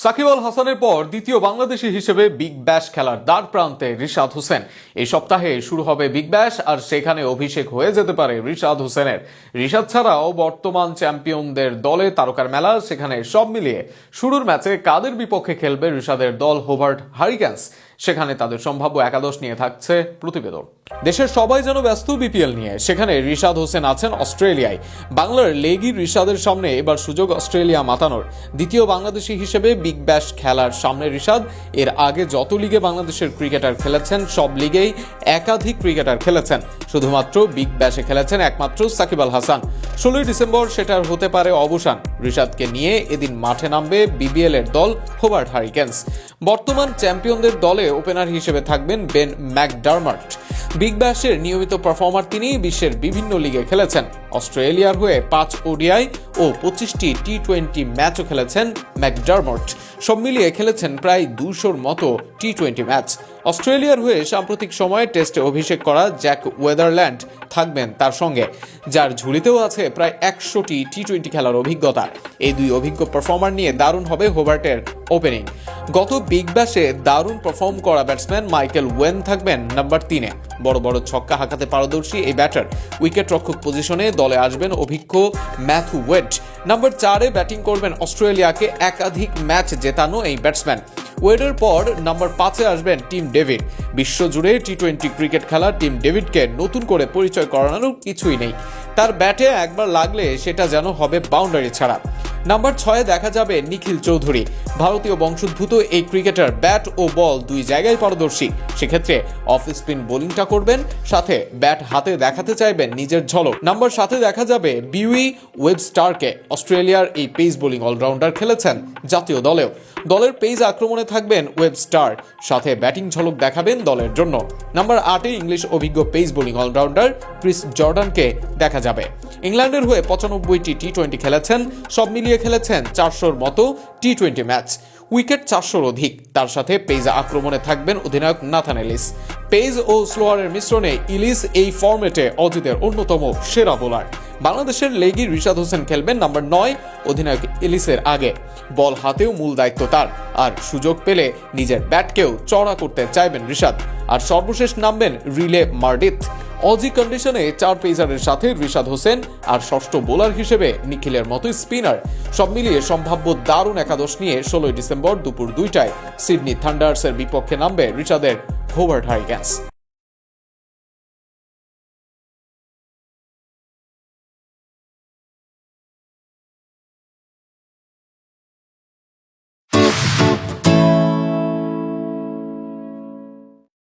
সাকিব আল হাসানের পর দ্বিতীয় বাংলাদেশি হিসেবে বিগ ব্যাশ খেলার দ্বার প্রান্তে রিশাদ হোসেন। এই সপ্তাহে শুরু হবে বিগ ব্যাশ, আর সেখানে অভিষেক হয়ে যেতে পারে রিশাদ হোসেনের। রিশাদ ছাড়াও বর্তমান চ্যাম্পিয়নদের দলে তারকার মেলা। সেখানে সব মিলিয়ে শুরুর ম্যাচে কাদের বিপক্ষে খেলবে রিশাদের দল হোবার্ট হারিকেন্স, সেখানে তাদের সম্ভাব্য একাদশ নিয়ে থাকছে প্রতিবেদন। দেশের সবাই যেন ব্যস্ত বিপিএল নিয়ে, সেখানে রিশাদ হোসেন আছেন অস্ট্রেলিয়ায়। বাংলার লেগি রিশাদের সামনে এবার সুযোগ অস্ট্রেলিয়া মাতানোর। দ্বিতীয় বাংলাদেশি হিসেবে বিগ ব্যাশ খেলার সামনে রিশাদ। এর আগে যত লিগে বাংলাদেশের ক্রিকেটার খেলেছেন সব লিগেই একাধিক ক্রিকেটার খেলেছেন, শুধুমাত্র বিগ ব্যাশে খেলেছেন একমাত্র সাকিব আল হাসান। 16 ডিসেম্বর সেটার হতে পারে অবসান। রিশাদকে নিয়ে এদিন মাঠে নামবে বিবিএল এর দল হোবার্ট হারিকেন্স। বর্তমান চ্যাম্পিয়নদের দলে ওপেনার হিসেবে থাকবেন বেন ম্যাকডারমট। বিগ ব্যাশের নিয়মিত পারফর্মার তিনি, বিশ্বের বিভিন্ন লিগে খেলেছেন। অস্ট্রেলিয়ার হয়ে 5 ওডিআই ও 25টি টি-20 ম্যাচও খেলেছেন ম্যাকডারমট। সব মিলিয়ে খেলেছেন প্রায় 200-র মতো টি-20 ম্যাচ। অস্ট্রেলিয়ার হয়ে সাম্প্রতিক সময়ে টেস্টে অভিষেক করা জ্যাক ওয়েদারল্যান্ড থাকবেন তার সঙ্গে, যার ঝুলিতেও আছে প্রায় 100টি টি-20 খেলার অভিজ্ঞতা। এই দুই অভিজ্ঞ পারফর্মার নিয়ে দারুণ হবে হোবার্টের ওপেনিং। গত বিগ ব্যাশে দারুণ পারফর্ম করা ব্যাটসম্যান মাইকেল ওয়েন থাকবেন নাম্বার 3-এ। বড় বড় ছক্কা হাঁকাতে পারদর্শী এই ব্যাটার উইকেট রক্ষক পজিশনে দলে আসবেন অভিজ্ঞ ম্যাথু ওয়েড। নাম্বার 4-এ ব্যাটিং করবেন অস্ট্রেলিয়াকে একাধিক ম্যাচ জেতানো এই ব্যাটসম্যান। ওয়েডের পর নাম্বার 5-এ আসবেন টিম ডেভিড। বিশ্বজুড়ে টি-20 ক্রিকেট খেলা টিম ডেভিডকে নতুন করে পরিচয় করানোর কিছুই নেই। তার ব্যাটে একবার লাগলে সেটা যেন হবে বাউন্ডারি ছাড়া। নাম্বার 6-এ দেখা যাবে নিখিল চৌধুরী। ভারতীয় বংশোদ্ভূত এই ক্রিকেটার ব্যাট ও বল দুই জায়গায় পারদর্শী। সেক্ষেত্রে অফ স্পিন বোলিংটা করবেন, সাথে ব্যাট হাতে দেখাতে চাইবেন নিজের ঝলক। নাম্বার 7-এ দেখা যাবে বিউই ওয়েবস্টারকে। অস্ট্রেলিয়ার এই পেস বোলিং অলরাউন্ডার খেলেছেন জাতীয় দলেও। দলের পেস আক্রমণে থাকবেন ওয়েবস্টার, সাথে ব্যাটিং ঝলক দেখাবেন দলের জন্য। নাম্বার 8-এ ইংলিশ অভিজ্ঞ পেস বোলিং অলরাউন্ডার ক্রিস জর্ডানকে দেখা যাবে। ইংল্যান্ডের হয়ে 95টি টি-20 খেলেছেন, সব মিলিয়ে খেলেছেন 400-র মতো টি-20 ম্যাচ। উইকেট 400-র অধিক। তার সাথে পেস আক্রমণে থাকবেন অধিনায়ক নাথান এলিস। পেস ও স্লোয়ারের মিশ্রণে ইলিস এই ফরম্যাটে অজিতের অন্যতম সেরা বোলার। বাংলাদেশের লেগি রিশাদ হোসেন খেলবেন নাম্বার 9 অধিনায়ক এলিসের আগে। বল হাতেও মূল দায়িত্ব তার, আর সুযোগ পেলে নিজের ব্যাটকেও চড়া করতে চাইবেন রিশাদ। আর সর্বশেষ নামবেন রিলে মার্ডিথ। অজি কন্ডিশনে 4 পেসারের সাথে রিশাদ হোসেন, আর ষষ্ঠ বোলার হিসেবে নিখিলের মতো স্পিনার। সব মিলিয়ে সম্ভাব্য দারুণ একাদশ নিয়ে 16 ডিসেম্বর দুপুর 2টায় সিডনি থান্ডার্সের বিপক্ষে নামবে রিশাদের হোবার্ট হারিকেন্স।